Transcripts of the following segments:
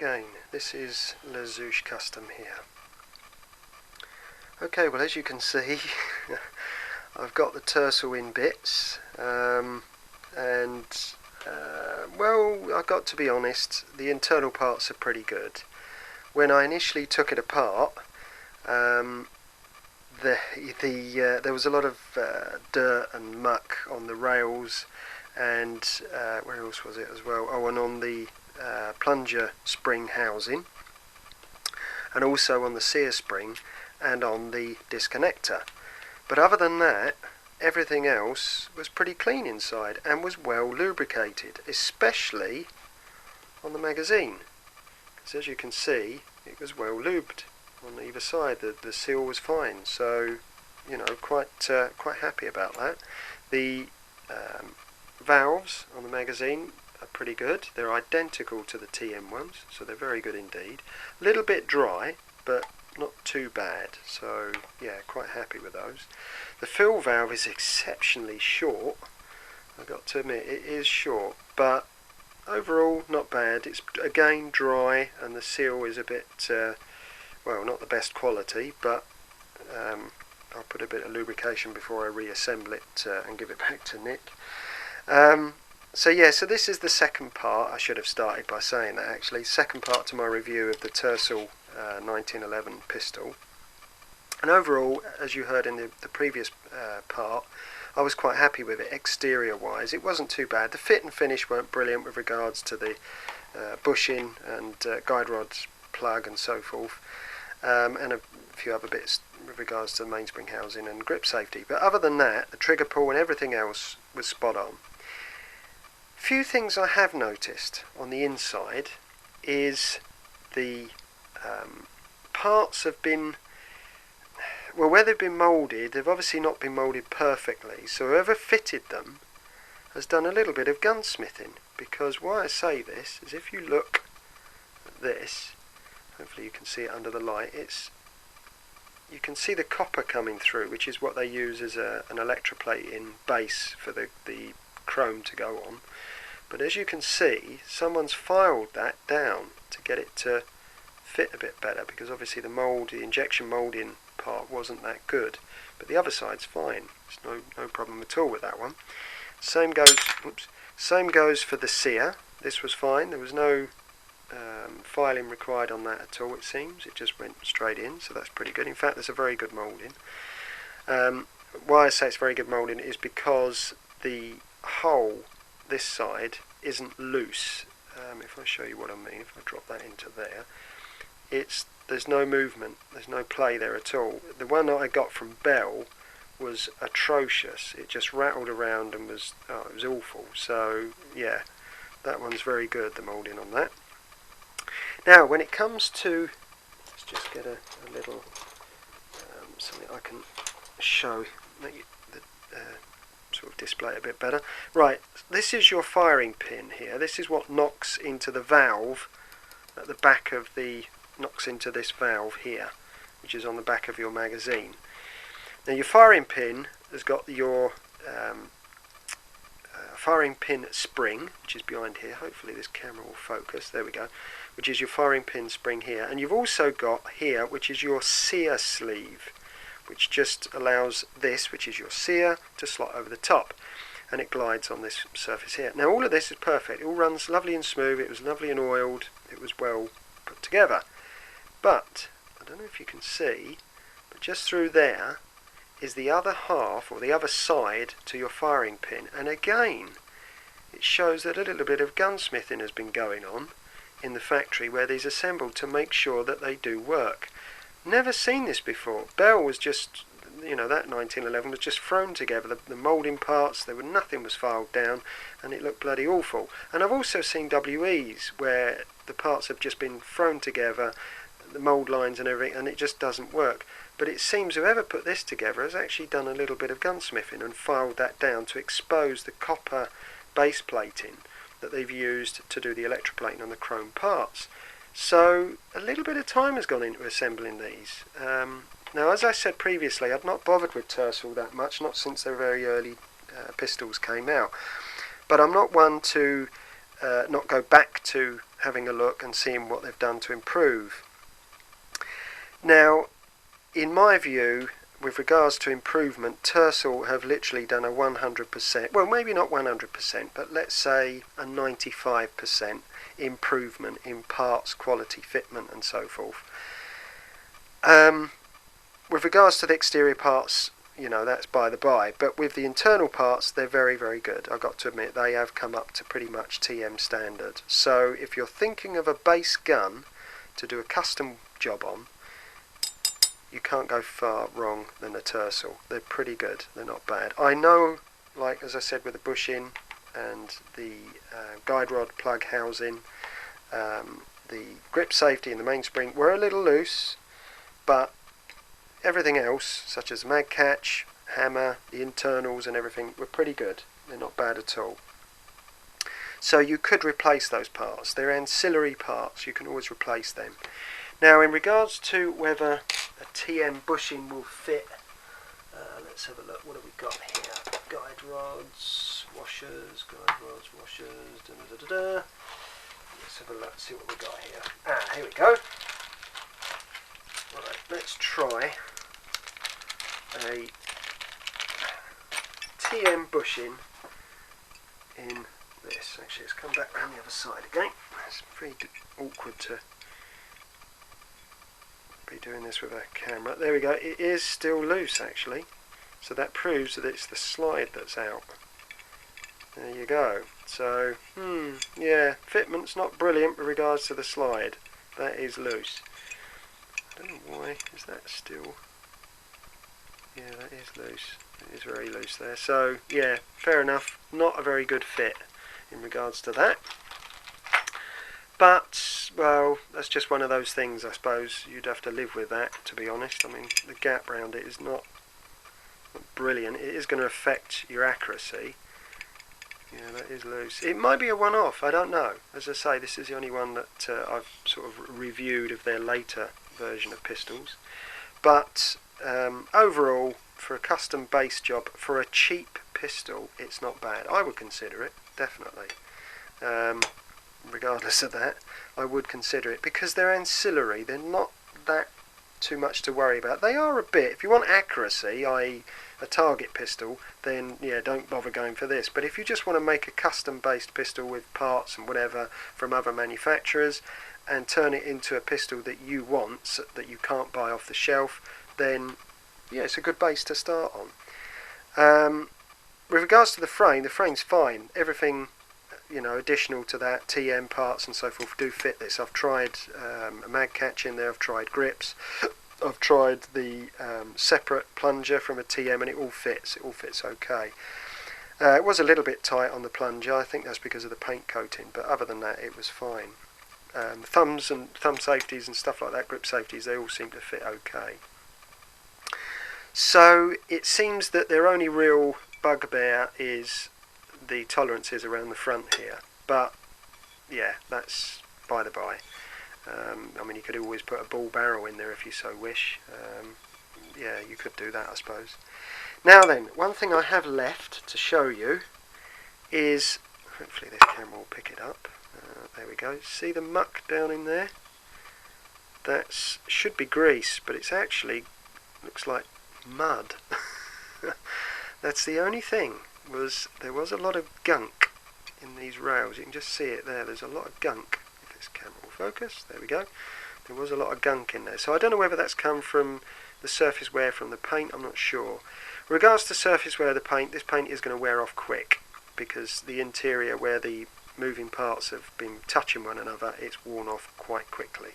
again. This is Lazouche Custom here. Okay, well, as you can see, I've got the tercel in bits, well, I've got to be honest, the internal parts are pretty good. When I initially took it apart, there was a lot of dirt and muck on the rails, and where else was it as well? Oh, and on the plunger spring housing, and also on the sear spring and on the disconnector. But other than that, everything else was pretty clean inside and was well lubricated, especially on the magazine. Because as you can see, it was well lubed on either side. The seal was fine, so you know, quite happy about that. The valves on the magazine are pretty good. They're identical to the TM ones, so they're very good indeed. A little bit dry, but not too bad, so yeah, quite happy with those. The fill valve is exceptionally short. I've got to admit, it is short, but overall not bad. It's again dry, and the seal is a bit well, not the best quality, but I'll put a bit of lubrication before I reassemble it and give it back to Nick. So yeah, so this is the second part. I should have started by saying that actually. Second part to my review of the Tercel 1911 pistol. And overall, as you heard in the previous part, I was quite happy with it exterior wise. It wasn't too bad. The fit and finish weren't brilliant with regards to the bushing and guide rods plug and so forth, and a few other bits with regards to the mainspring housing and grip safety. But other than that, the trigger pull and everything else was spot on. Few things I have noticed on the inside is the parts have been, well, where they've been moulded, they've obviously not been moulded perfectly, so whoever fitted them has done a little bit of gunsmithing. Because why I say this is, if you look at this, hopefully you can see it under the light, you can see the copper coming through, which is what they use as an electroplating base for the chrome to go on. But as you can see, someone's filed that down to get it to fit a bit better, because obviously the injection moulding part wasn't that good, but the other side's fine. There's no problem at all with that one. Same goes for the sear. This was fine. There was no filing required on that at all, it seems. It just went straight in, so that's pretty good. In fact, there's a very good moulding. Why I say it's very good moulding is because the hole this side isn't loose. If I show you what I mean, if I drop that into there, there's no movement, there's no play there at all. The one that I got from Bell was atrocious. It just rattled around and it was awful. So yeah, that one's very good, the moulding on that. Now when it comes to, let's just get a little something I can show, make it sort of display it a bit better. Right, this is your firing pin here. This is what knocks into the valve at the back of knocks into this valve here, which is on the back of your magazine. Now your firing pin has got your firing pin spring, which is behind here. Hopefully this camera will focus. There we go. Which is your firing pin spring here, and you've also got here, which is your sear sleeve, which just allows this, which is your sear, to slot over the top, and it glides on this surface here. Now all of this is perfect. It all runs lovely and smooth. It was lovely and oiled. It was well put together. But I don't know if you can see, but just through there is the other half, or the other side, to your firing pin, and again it shows that a little bit of gunsmithing has been going on in the factory where these are assembled to make sure that they do work. Never seen this before. Bell was just, you know, that 1911 was just thrown together. The moulding parts, nothing was filed down, and it looked bloody awful. And I've also seen WEs where the parts have just been thrown together, the mould lines and everything, and it just doesn't work. But it seems whoever put this together has actually done a little bit of gunsmithing and filed that down to expose the copper base plating that they've used to do the electroplating on the chrome parts. So a little bit of time has gone into assembling these. Now, as I said previously, I've not bothered with Tercel that much, not since their very early pistols came out. But I'm not one to not go back to having a look and seeing what they've done to improve. Now, in my view, with regards to improvement, Tercel have literally done a 100%, well maybe not 100%, but let's say a 95% improvement in parts, quality, fitment and so forth. With regards to the exterior parts, you know, that's by the by, but with the internal parts, they're very, very good. I've got to admit, they have come up to pretty much TM standard. So if you're thinking of a base gun to do a custom job on, you can't go far wrong than the Tercel. They're pretty good, they're not bad. I know, like as I said with the bushing and the guide rod plug housing, the grip safety and the mainspring were a little loose, but everything else, such as mag catch, hammer, the internals and everything, were pretty good. They're not bad at all. So you could replace those parts. They're ancillary parts, you can always replace them. Now in regards to whether a TM bushing will fit, let's have a look. What have we got here? Guide rods, washers, da da da da. Let's have a look, see what we got here. Here we go. Right, let's try a TM bushing in this. Actually, let's come back around the other side again. It's very awkward to be doing this with a camera. There we go. It is still loose actually, so that proves that it's the slide that's out. There you go. So yeah, fitment's not brilliant with regards to the slide. That is loose. I don't know why. Is that still? Yeah, that is loose. It is very loose there. So yeah, fair enough. Not a very good fit in regards to that. But, well, that's just one of those things, I suppose. You'd have to live with that, to be honest. I mean, the gap round it is not brilliant. It is going to affect your accuracy. Yeah, that is loose. It might be a one-off, I don't know. As I say, this is the only one that I've sort of reviewed of their later version of pistols. But overall, for a custom base job, for a cheap pistol, it's not bad. I would consider it, definitely. Regardless of that, I would consider it because they're ancillary. They're not that too much to worry about. They are a bit. If you want accuracy, i.e. a target pistol, then yeah, don't bother going for this. But if you just want to make a custom based pistol with parts and whatever from other manufacturers and turn it into a pistol that you want, so that you can't buy off the shelf, then yeah, it's a good base to start on. With regards to the frame's fine. Everything, you know, additional to that, TM parts and so forth do fit this. I've tried a mag catch in there, I've tried grips, I've tried the separate plunger from a TM, and it all fits okay. It was a little bit tight on the plunger, I think that's because of the paint coating, but other than that it was fine. Thumbs and thumb safeties and stuff like that, grip safeties, they all seem to fit okay. So it seems that their only real bugbear is the tolerances around the front here, but yeah, that's by the by. I mean, you could always put a ball barrel in there if you so wish. Yeah, you could do that, I suppose. Now then, one thing I have left to show you is, hopefully this camera will pick it up. There we go. See the muck down in there? That should be grease, but it's actually looks like mud. That's the only thing. There was a lot of gunk in these rails. You can just see it there. There's a lot of gunk. If this camera will focus, there we go. There was a lot of gunk in there. So I don't know whether that's come from the surface wear from the paint. I'm not sure. In regards to surface wear of the paint, this paint is going to wear off quick because the interior where the moving parts have been touching one another, it's worn off quite quickly.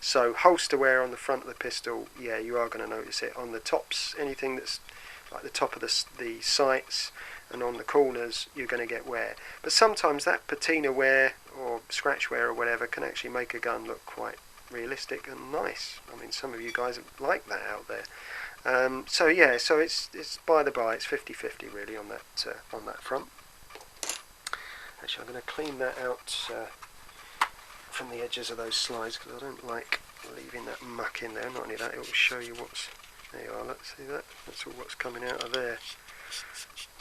So holster wear on the front of the pistol, yeah, you are going to notice it. On the tops, anything that's like the top of the sights and on the corners, you're going to get wear. But sometimes that patina wear or scratch wear or whatever can actually make a gun look quite realistic and nice. I mean, some of you guys like that out there. So yeah, so it's by the by, it's 50-50 really on that front. Actually, I'm going to clean that out from the edges of those slides because I don't like leaving that muck in there. Not only that, it will show you what's. There you are. Let's see that. That's all what's coming out of there.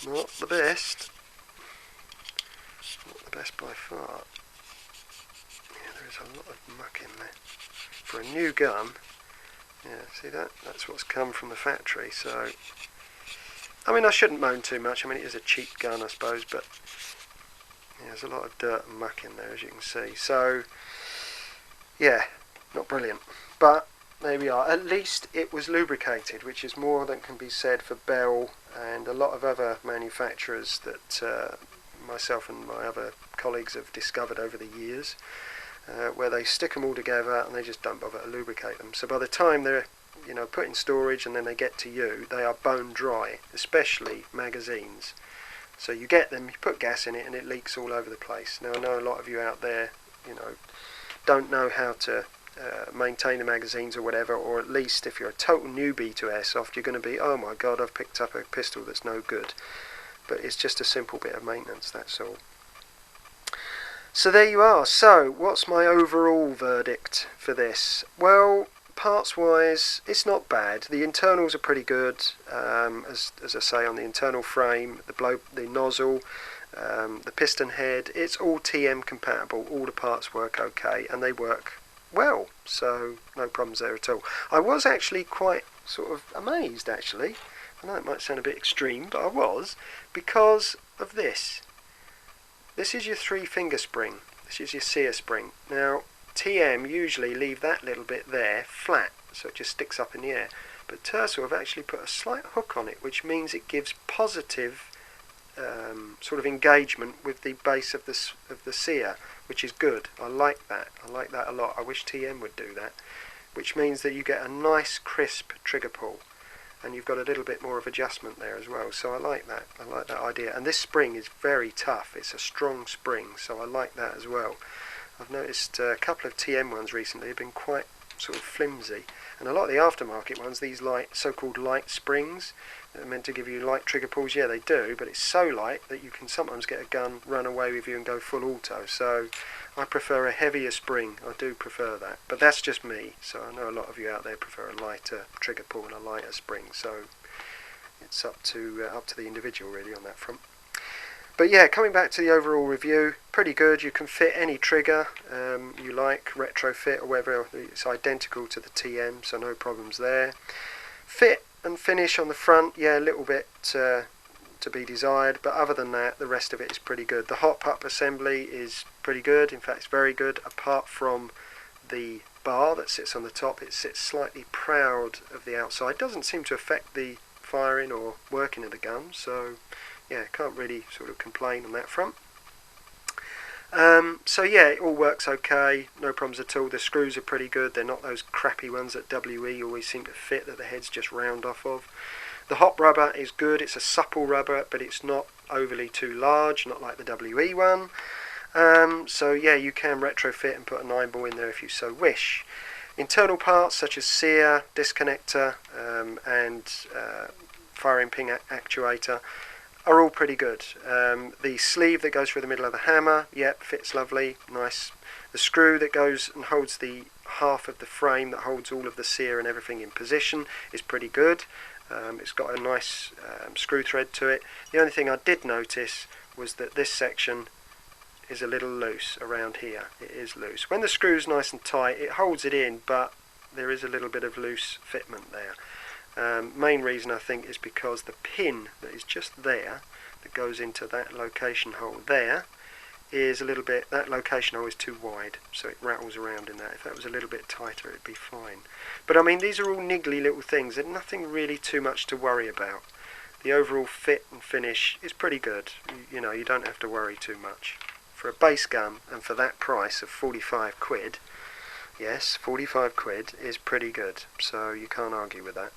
Not the best. Not the best by far. Yeah, There's a lot of muck in there. For a new gun, yeah, see that? That's what's come from the factory, so... I mean, I shouldn't moan too much. I mean, it is a cheap gun, I suppose, but... yeah, there's a lot of dirt and muck in there, as you can see. So, yeah, not brilliant. But, there we are. At least it was lubricated, which is more than can be said for Bell and a lot of other manufacturers that myself and my other colleagues have discovered over the years. Where they stick them all together and they just don't bother to lubricate them. So by the time they're, you know, put in storage and then they get to you, they are bone dry, especially magazines. So you get them, you put gas in it and it leaks all over the place. Now I know a lot of you out there, you know, don't know how to maintain the magazines or whatever, or at least if you're a total newbie to airsoft, you're going to be, oh my god, I've picked up a pistol that's no good. But it's just a simple bit of maintenance, that's all. So there you are. So what's my overall verdict for this? Well, parts wise, it's not bad. The internals are pretty good, as I say, on the internal frame, the nozzle, the piston head, it's all TM compatible. All the parts work okay and they work well, so no problems there at all. I was actually quite sort of amazed, actually. I know it might sound a bit extreme, but I was, because of this. This is your 3-finger spring. This is your sear spring. Now, TM usually leave that little bit there flat, so it just sticks up in the air. But Tercel have actually put a slight hook on it, which means it gives positive sort of engagement with the base of the sear, which is good. I like that. I like that a lot. I wish TM would do that, which means that you get a nice crisp trigger pull. And you've got a little bit more of adjustment there as well, so I like that. I like that idea. And this spring is very tough. It's a strong spring, so I like that as well. I've noticed a couple of TM ones recently have been quite sort of flimsy, and a lot of the aftermarket ones, these light, so-called light springs, that are meant to give you light trigger pulls, yeah, they do, but it's so light that you can sometimes get a gun run away with you and go full auto. So I prefer a heavier spring. I do prefer that, but that's just me. So I know a lot of you out there prefer a lighter trigger pull and a lighter spring. So it's up to the individual really on that front. But yeah, coming back to the overall review, pretty good. You can fit any trigger you like, retrofit or whatever. It's identical to the TM, so no problems there. Fit and finish on the front, yeah, a little bit to be desired, but other than that, the rest of it is pretty good. The hot pup assembly is pretty good. In fact, it's very good. Apart from the bar that sits on the top, it sits slightly proud of the outside. Doesn't seem to affect the firing or working of the gun, so yeah, can't really sort of complain on that front. So yeah, it all works okay, no problems at all. The screws are pretty good. They're not those crappy ones that WE always seem to fit, that the heads just round off of. The hop rubber is good. It's a supple rubber, but it's not overly too large, not like the WE one. So yeah, you can retrofit and put a 9-ball in there if you so wish. Internal parts such as sear, disconnector and firing pin actuator are all pretty good. The sleeve that goes through the middle of the hammer, yep, fits lovely, nice. The screw that goes and holds the half of the frame that holds all of the sear and everything in position is pretty good. It's got a nice screw thread to it. The only thing I did notice was that this section is a little loose around here. It is loose. When the screw's nice and tight, it holds it in, but there is a little bit of loose fitment there. Main reason I think is because the pin that is just there, that goes into that location hole there, is a little bit, that location hole is too wide, so it rattles around in that. If that was a little bit tighter, it'd be fine. But I mean, these are all niggly little things. There's nothing really too much to worry about. The overall fit and finish is pretty good. You know, you don't have to worry too much. For a base gun, and for that price of 45 quid, yes, 45 quid is pretty good, so you can't argue with that.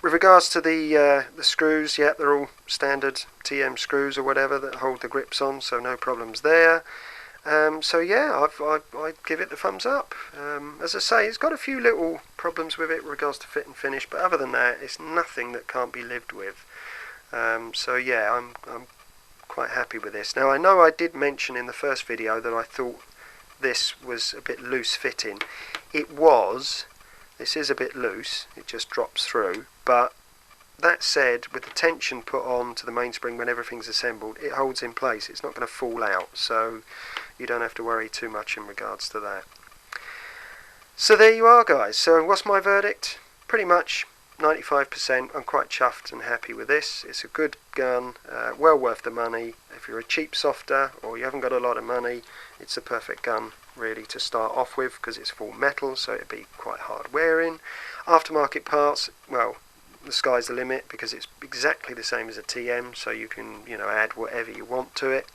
With regards to the screws, yeah, they're all standard TM screws or whatever that hold the grips on, so no problems there. So yeah, I'd give it the thumbs up. As I say, it's got a few little problems with it with regards to fit and finish, but other than that, it's nothing that can't be lived with. So yeah, I'm quite happy with this. Now I know I did mention in the first video that I thought this was a bit loose fitting. It was. This is a bit loose, it just drops through, but that said, with the tension put on to the mainspring when everything's assembled, it holds in place. It's not going to fall out, so you don't have to worry too much in regards to that. So there you are, guys. So what's my verdict? Pretty much 95%. I'm quite chuffed and happy with this. It's a good gun, well worth the money. If you're a cheap softer or you haven't got a lot of money, it's a perfect gun really to start off with, because it's full metal, so it'd be quite hard wearing. Aftermarket parts, well, the sky's the limit, because it's exactly the same as a TM, so you can, add whatever you want to it.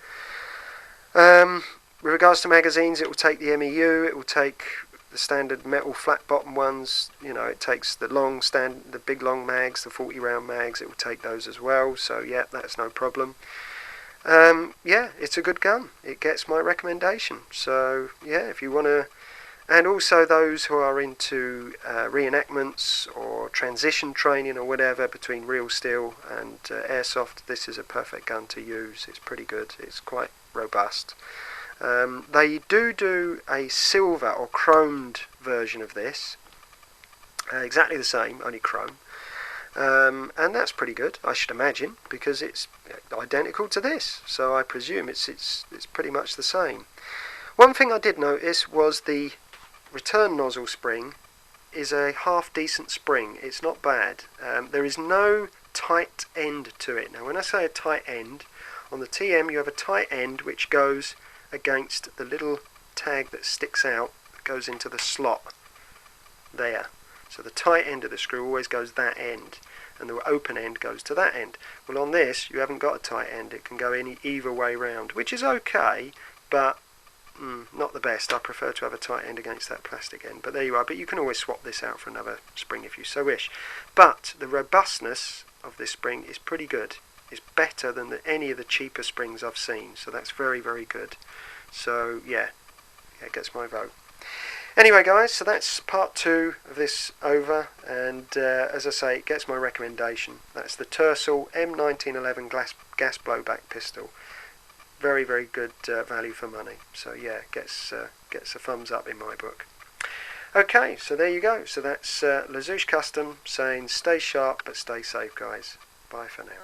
With regards to magazines, it will take the MEU, it will take the standard metal flat bottom ones, it takes the big long mags, the 40 round mags, it will take those as well, so yeah, that's no problem. Yeah, it's a good gun. It gets my recommendation. So yeah, if you want to, and also those who are into reenactments or transition training or whatever between real steel and airsoft, this is a perfect gun to use. It's pretty good. It's quite robust. They do a silver or chromed version of this, exactly the same, only chrome. And that's pretty good, I should imagine, because it's identical to this, so I presume it's pretty much the same. One thing I did notice was the return nozzle spring is a half decent spring. It's not bad. There is no tight end to it. Now when I say a tight end, on the TM you have a tight end which goes against the little tag that sticks out, that goes into the slot there. So the tight end of the screw always goes that end, and the open end goes to that end. Well, on this you haven't got a tight end. It can go either way round, which is okay, but not the best. I prefer to have a tight end against that plastic end, but there you are. But you can always swap this out for another spring if you so wish. But the robustness of this spring is pretty good. It's better than any of the cheaper springs I've seen, so that's very, very good. So yeah, it gets my vote. Anyway guys, so that's part 2 of this over, and as I say, it gets my recommendation. That's the Tersul M1911 gas blowback pistol. Very, very good value for money. So yeah, gets a thumbs up in my book. Okay, so there you go. So that's Lazouche Custom saying stay sharp but stay safe, guys. Bye for now.